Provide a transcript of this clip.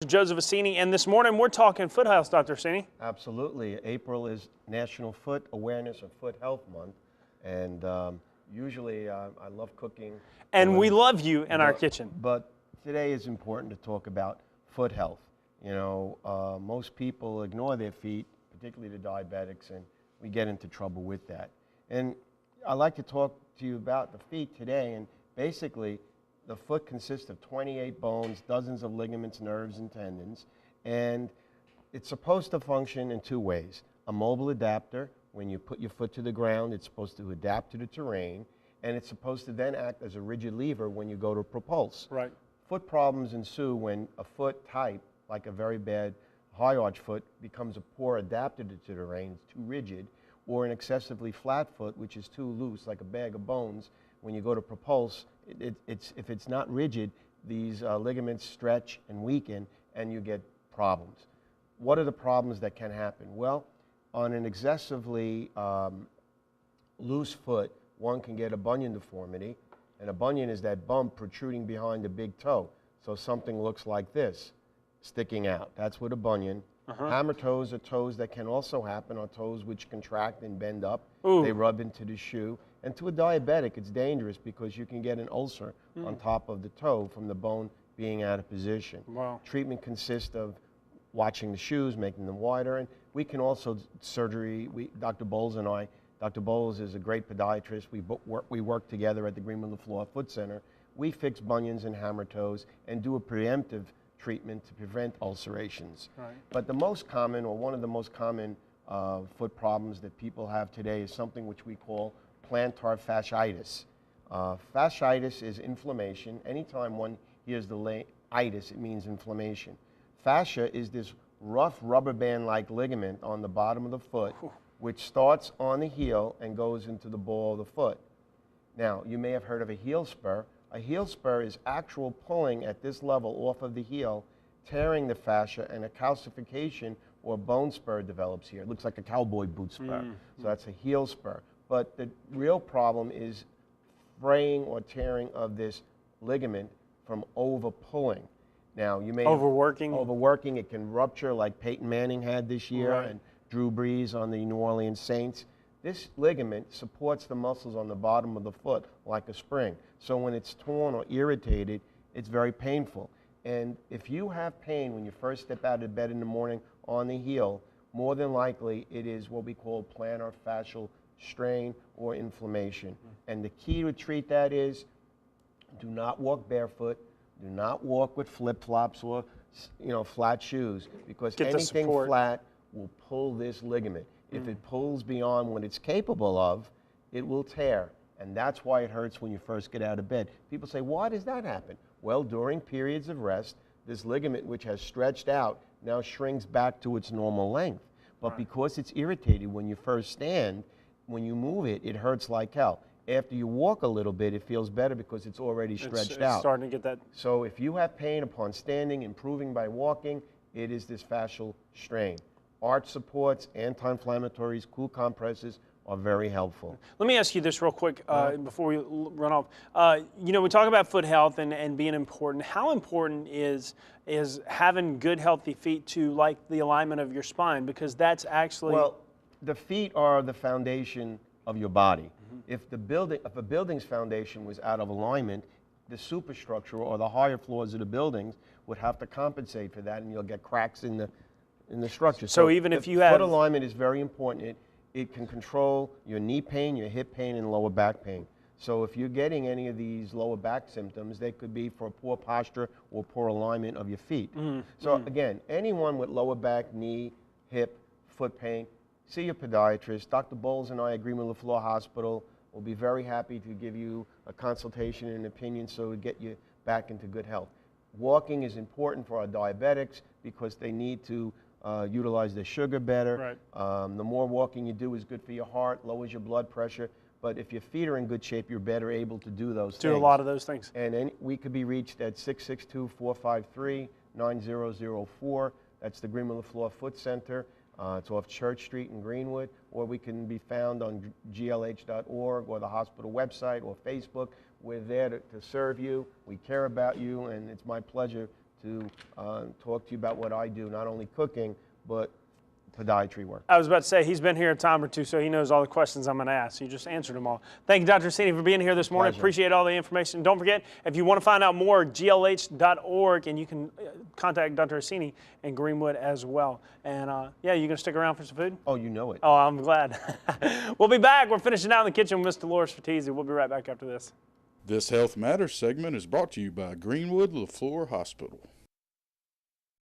Joseph Assini, and this morning we're talking foot health, Dr. Assini. Absolutely. April is National Foot Awareness or Foot Health Month, and usually I love cooking. And we love you in our kitchen. But today is important to talk about foot health. You know, most people ignore their feet, particularly the diabetics, and we get into trouble with that. And I'd like to talk to you about the feet today, and basically the foot consists of 28 bones, dozens of ligaments, nerves, and tendons, and it's supposed to function in two ways. A mobile adapter, when you put your foot to the ground, it's supposed to adapt to the terrain, and it's supposed to then act as a rigid lever when you go to propulse. Right. Foot problems ensue when a foot type, like a very bad high arch foot, becomes a poor adapter to the terrain, it's too rigid, or an excessively flat foot, which is too loose, like a bag of bones. When you go to propulse, if it's not rigid, these ligaments stretch and weaken, and you get problems. What are the problems that can happen? Well, on an excessively loose foot, one can get a bunion deformity, and a bunion is that bump protruding behind the big toe. So something looks like this, sticking out. That's what a bunion. Hammer toes are toes that can also happen, are toes which contract and bend up. Ooh. They rub into the shoe. And to a diabetic, it's dangerous because you can get an ulcer on top of the toe from the bone being out of position. Wow. Treatment consists of watching the shoes, making them wider, and we can also surgery. Dr. Bowles and I, Dr. Bowles is a great podiatrist. We work together at the Greenwood Leflore Foot Center. We fix bunions and hammer toes and do a preemptive treatment to prevent ulcerations. Right. But the most common, or one of the most common foot problems that people have today is something which we call plantar fasciitis. Fasciitis is inflammation. Anytime one hears the itis, it means inflammation. Fascia is this rough rubber band-like ligament on the bottom of the foot, which starts on the heel and goes into the ball of the foot. Now, you may have heard of a heel spur. A heel spur is actual pulling at this level off of the heel, tearing the fascia, and a calcification or bone spur develops here. It looks like a cowboy boot spur. So that's a heel spur. But the real problem is fraying or tearing of this ligament from over pulling. Now, you may overworking, it can rupture like Peyton Manning had this year, Right. and Drew Brees on the New Orleans Saints. This ligament supports the muscles on the bottom of the foot like a spring. So when it's torn or irritated, it's very painful. And if you have pain when you first step out of bed in the morning on the heel, more than likely it is what we call plantar fascial strain or inflammation. And the key to treat that is do not walk barefoot, do not walk with flip-flops or flat shoes, because anything flat will pull this ligament. If it pulls beyond what it's capable of, it will tear. And that's why it hurts when you first get out of bed. People say, why does that happen? Well, during periods of rest, this ligament, which has stretched out, now shrinks back to its normal length. But because it's irritated when you first stand, when you move it, it hurts like hell. After you walk a little bit, it feels better because it's already stretched out. It's starting to get that. So if you have pain upon standing, improving by walking, it is this fascial strain. Arch supports, anti-inflammatories, cool compresses are very helpful. Let me ask you this real quick before we run off. We talk about foot health and being important. How important is having good, healthy feet to like the alignment of your spine? Because that's actually... Well, the feet are the foundation of your body. If a building's foundation was out of alignment, the superstructure or the higher floors of the buildings would have to compensate for that, and you'll get cracks in the structure. So even if you have... Foot alignment is very important. It can control your knee pain, your hip pain, and lower back pain. So if you're getting any of these lower back symptoms, they could be for poor posture or poor alignment of your feet. So again, anyone with lower back, knee, hip, foot pain, see your podiatrist. Dr. Bowles and I at Greenwood Leflore Hospital will be very happy to give you a consultation and an opinion so we get you back into good health. Walking is important for our diabetics because they need to utilize their sugar better. Right. The more walking you do is good for your heart, lowers your blood pressure. But if your feet are in good shape, you're better able to do those things. Do a lot of those things. And we could be reached at 662-453-9004. That's the Greenwood Leflore Foot Center. It's off Church Street in Greenwood. Or we can be found on glh.org or the hospital website or Facebook. We're there to serve you. We care about you, and it's my pleasure to talk to you about what I do, not only cooking, but podiatry work. I was about to say, he's been here a time or two, so he knows all the questions I'm going to ask. You just answered them all. Thank you, Dr. Orsini, for being here this morning. Pleasure. Appreciate all the information. Don't forget, if you want to find out more, glh.org, and you can contact Dr. Orsini in Greenwood as well. And yeah, you going to stick around for some food? Oh, you know it. Oh, I'm glad. We'll be back. We're finishing out in the kitchen with Miss Dolores Fertizzi. We'll be right back after this. This Health Matters segment is brought to you by Greenwood Leflore Hospital.